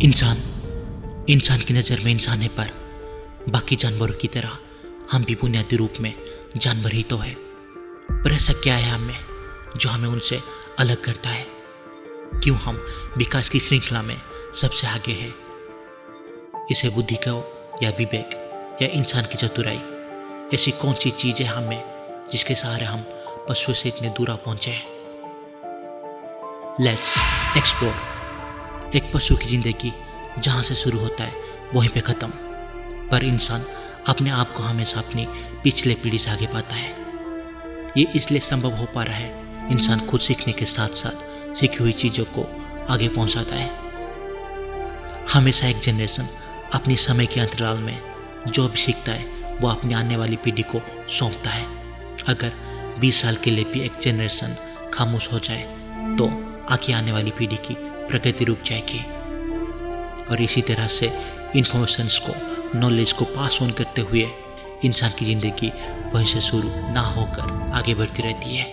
इंसान इंसान की नज़र में इंसान है, पर बाकी जानवरों की तरह हम भी बुनियादी रूप में जानवर ही तो है। पर ऐसा क्या है हमें जो हमें उनसे अलग करता है? क्यों हम विकास की श्रृंखला में सबसे आगे हैं? इसे बुद्धि कहो या विवेक या इंसान की चतुराई, ऐसी कौन सी चीज़ है हमें जिसके सहारे हम पशुओं से इतने दूर पहुंचे हैं? Let's explore. एक पशु की जिंदगी जहाँ से शुरू होता है वहीं पे ख़त्म, पर इंसान अपने आप को हमेशा अपनी पिछले पीढ़ी से आगे पाता है। ये इसलिए संभव हो पा रहा है, इंसान खुद सीखने के साथ साथ सीखी हुई चीज़ों को आगे पहुंचाता है। हमेशा एक जनरेशन अपनी समय के अंतराल में जो भी सीखता है वो अपनी आने वाली पीढ़ी को सौंपता है। अगर 20 साल के लिए भी एक जनरेशन खामोश हो जाए तो आगे आने वाली पीढ़ी की प्रगति रुक जाएगी। और इसी तरह से इन्फॉर्मेशंस को, नॉलेज को पास ऑन करते हुए इंसान की ज़िंदगी वहीं से शुरू ना होकर आगे बढ़ती रहती है।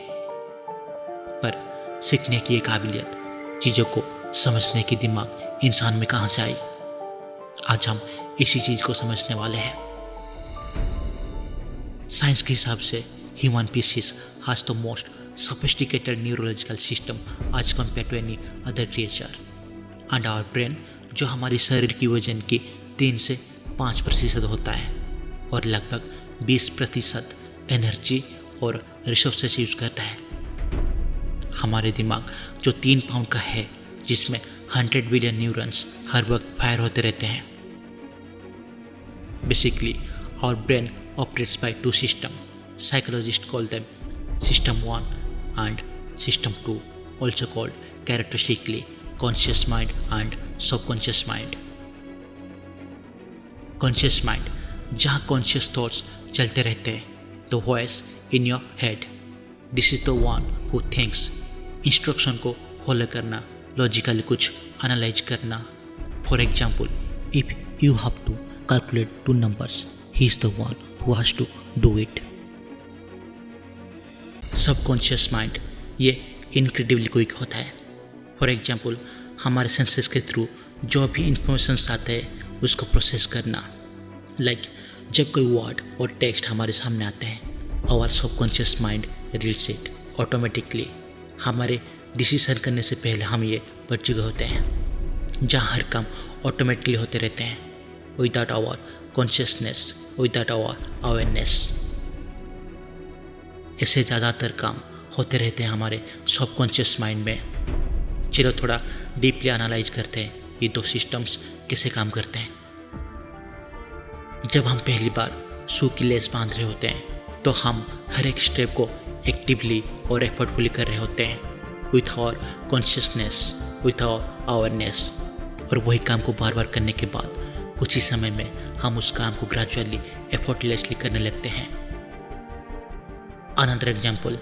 पर सीखने की ये काबिलियत, चीज़ों को समझने की दिमाग इंसान में कहाँ से आई? आज हम इसी चीज़ को समझने वाले हैं। साइंस के हिसाब से human species has the most sophisticated neurological system as compared to any other creature. And our brain, जो हमारी शरीर की वजन की 3 से 5% होता है और लगभग 20% एनर्जी और रिसोर्सेस यूज करता है। हमारे दिमाग जो 3 पाउंड का है, जिसमें 100 बिलियन न्यूरॉन्स हर वक्त फायर होते रहते हैं। Basically our brain operates by 2 systems. Psychologists call them System 1 and System 2, also called characteristically conscious mind and subconscious mind. Conscious mind, जहाँ conscious thoughts चलते रहते हैं, the voice in your head. This is the one who thinks. Instruction को follow करना, logically कुछ analyze करना. For example, if you have to calculate 2 numbers, he is the one who has to do it. Subconscious mind ये incredibly quick होता है। For example, हमारे senses के through जो भी इंफॉर्मेशन आते हैं उसको प्रोसेस करना। लाइक जब कोई वर्ड और टेक्स्ट हमारे सामने आते हैं, our subconscious mind reads it automatically. हमारे डिसीजन करने से पहले हम ये पढ़ चुके होते हैं। जहाँ हर काम ऑटोमेटिकली होते रहते हैं without our consciousness, without our awareness. ऐसे ज़्यादातर काम होते रहते हैं हमारे सबकॉन्शियस माइंड में। चलो थोड़ा डीपली एनालाइज करते हैं ये 2 सिस्टम्स कैसे काम करते हैं। जब हम पहली बार शू की लेस बांध रहे होते हैं तो हम हर एक स्टेप को एक्टिवली और एफर्टफुली कर रहे होते हैं with our consciousness, with our awareness. और वही काम को बार बार करने के बाद कुछ ही समय में हम उस काम को ग्रेजुअली एफर्टलेसली करने लगते हैं। अनदर एग्जाम्पल,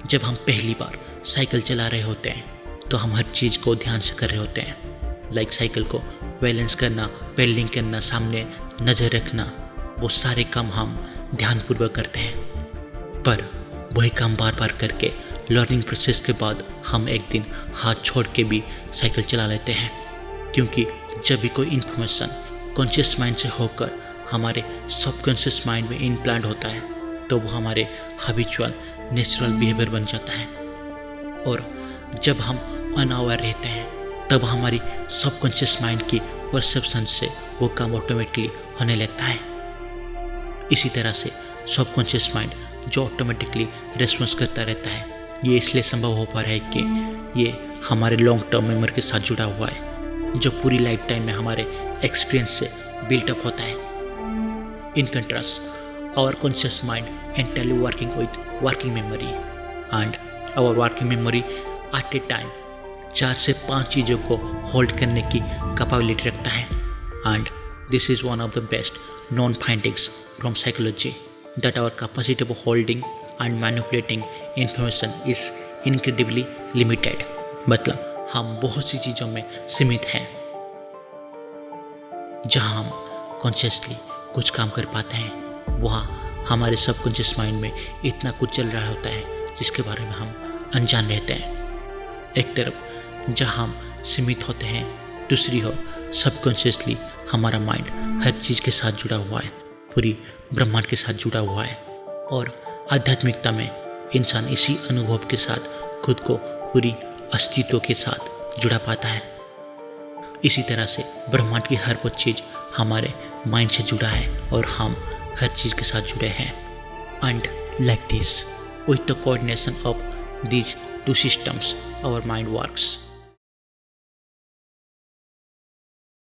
जब हम पहली बार साइकिल चला रहे होते हैं तो हम हर चीज़ को ध्यान से कर रहे होते हैं। लाइक साइकिल को बैलेंस करना, पेडलिंग करना, सामने नज़र रखना, वो सारे काम हम ध्यानपूर्वक करते हैं। पर वही काम बार बार करके लर्निंग प्रोसेस के बाद हम एक दिन हाथ छोड़ के भी साइकिल चला लेते हैं। क्योंकि जब भी कोई इन्फॉर्मेशन कॉन्शियस माइंड से होकर हमारे सबकॉन्शियस माइंड में इम्प्लांट होता है तो वो हमारे हैबिचुअल नेचुरल बिहेवियर बन जाता है। और जब हम अनअवेयर रहते हैं तब हमारी सबकॉन्शियस माइंड की परसेप्शन से वो काम ऑटोमेटिकली होने लगता है। इसी तरह से सबकॉन्शियस माइंड जो ऑटोमेटिकली रिस्पॉन्स करता रहता है, ये इसलिए संभव हो पा रहा है कि ये हमारे लॉन्ग टर्म मेमोरी के साथ जुड़ा हुआ है, जो पूरी लाइफ टाइम में हमारे एक्सपीरियंस से बिल्टअप होता है। In contrast, our conscious mind entirely working with working memory, and our working memory at a time 4 से 5 चीज़ों को होल्ड करने की कैपेबिलिटी रखता है। and this is one of the best known findings from psychology, that our capacity of holding and manipulating information is incredibly limited. मतलब हम बहुत सी चीज़ों में सीमित हैं। जहाँ हम कॉन्शियसली कुछ काम कर पाते हैं, वहाँ हमारे सबकॉन्शियस माइंड में इतना कुछ चल रहा होता है जिसके बारे में हम अनजान रहते हैं। एक तरफ जहाँ हम सीमित होते हैं, दूसरी ओर सबकॉन्शियसली हमारा माइंड हर चीज़ के साथ जुड़ा हुआ है, पूरी ब्रह्मांड के साथ जुड़ा हुआ है। और आध्यात्मिकता में इंसान इसी अनुभव के साथ खुद को पूरी अस्तित्व के साथ जुड़ा पाता है। इसी तरह से ब्रह्मांड की हर वो चीज़ हमारे माइंड से जुड़ा है और हम हर चीज़ के साथ जुड़े हैं। And like this, with the coordination of these two systems, our mind works.